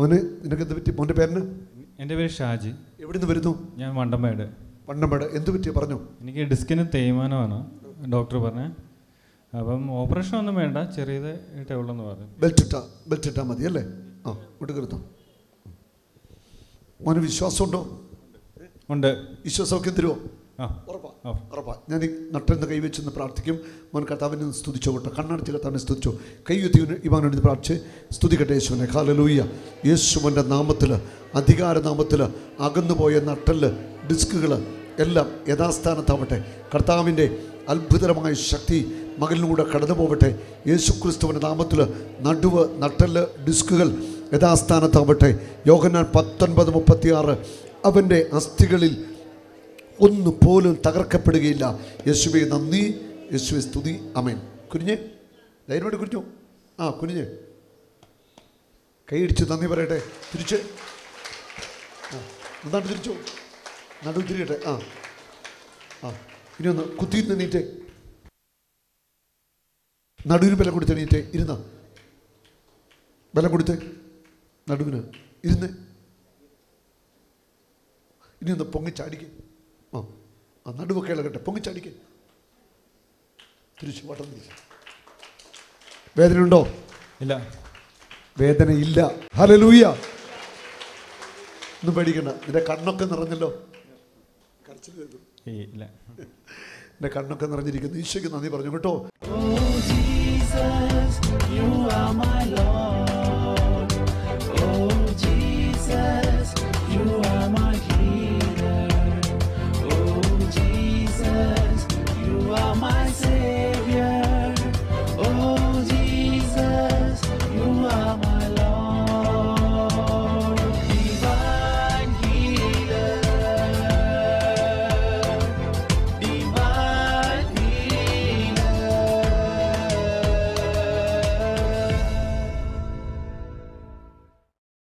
മോന് നിനക്ക് എന്ത് പറ്റി? മോൻ്റെ പേരിന്? എൻ്റെ പേര് ഷാജി. എവിടെ നിന്ന് വരുന്നു? ഞാൻ വണ്ടമ്പേട്. വണ്ടമ്പേട്. എന്ത് പറ്റിയ പറഞ്ഞു? എനിക്ക് ഡിസ്കിന് തേയ്മാനമാണ് ഡോക്ടർ പറഞ്ഞത്. അപ്പം ഓപ്പറേഷൻ ഒന്നും വേണ്ട, ചെറിയതായിട്ടേ ഉള്ളെന്ന് പറഞ്ഞു. ബെൽറ്റ് ഇട്ടാൽ മതി അല്ലേ? ആ, വിട്ടുകരുത്തോ. മോന് വിശ്വാസമുണ്ടോ? ഉണ്ട്. വിശ്വാസമൊക്കെ തരുമോ? ഉറപ്പാ. ഞാൻ ഈ നട്ടെന്ന് കൈവച്ചെന്ന് പ്രാർത്ഥിക്കും. മോൻ കർത്താവിനെ സ്തുതിച്ചോ കേട്ടോ. കണ്ണടച്ച് കർത്താവിനെ സ്തുതിച്ചോ. കൈയുത്തി ഇവാനോട് പ്രാർത്ഥിച്ച് സ്തുതിക്കട്ടെ യേശുവിനെ. ഹല്ലേലൂയ. യേശുവിൻ്റെ നാമത്തിൽ, അധികാരനാമത്തിൽ അകന്നുപോയ നട്ടല്, ഡിസ്കുകൾ എല്ലാം യഥാസ്ഥാനത്താവട്ടെ. കർത്താവിൻ്റെ അത്ഭുതകരമായ ശക്തി മകനിലൂടെ കടന്നു പോവട്ടെ. യേശുക്രിസ്തുവിൻ്റെ നാമത്തിൽ നടുവ്, നട്ടല്, ഡിസ്കുകൾ യഥാസ്ഥാനത്താവട്ടെ. യോഹന്നാൻ 19:36 അവൻ്റെ അസ്ഥികളിൽ ഒന്ന് പോലും തകർക്കപ്പെടുകയില്ല. യേശുവേ നന്ദി, യേശുവേ സ്തുതി. ആമേൻ. കുഞ്ഞ് ധൈര്യമായിട്ട് കുഞ്ഞു. കുഞ്ഞ് കൈയിടിച്ച് നന്ദി പറയട്ടെ. തിരിച്ച് എന്താണ് തിരിച്ചു? നടുവ് തിരിയട്ടെ. ഇനി ഒന്ന് കുത്തിയിരുന്ന് എണീറ്റേ. നടുവിന് ബലം കൊടുത്ത് എണീറ്റേ. ഇരുന്ന ബലം കൊടുത്ത് നടുവിന് ഇരുന്ന്. ഇനി ഒന്ന് പൊങ്ങിച്ചാടിക്കേ. നടുവൊക്കെ ഇളകട്ടെ. പൊങ്ങിച്ചാടിക്കേ. തിരിച്ചു വട്ടം തിരിച്ചു. വേദനയുണ്ടോ? ഇല്ല. വേദന ഇല്ല. ഹല്ലേലൂയ. ഒന്നും പേടിക്കണ്ട. നിന്റെ കണ്ണൊക്കെ നിറഞ്ഞല്ലോ. ഇല്ല. എൻ്റെ കണ്ണൊക്കെ നിറഞ്ഞിരിക്കുന്നു. ഈശോയ്ക്ക് നന്ദി പറഞ്ഞു കേട്ടോ.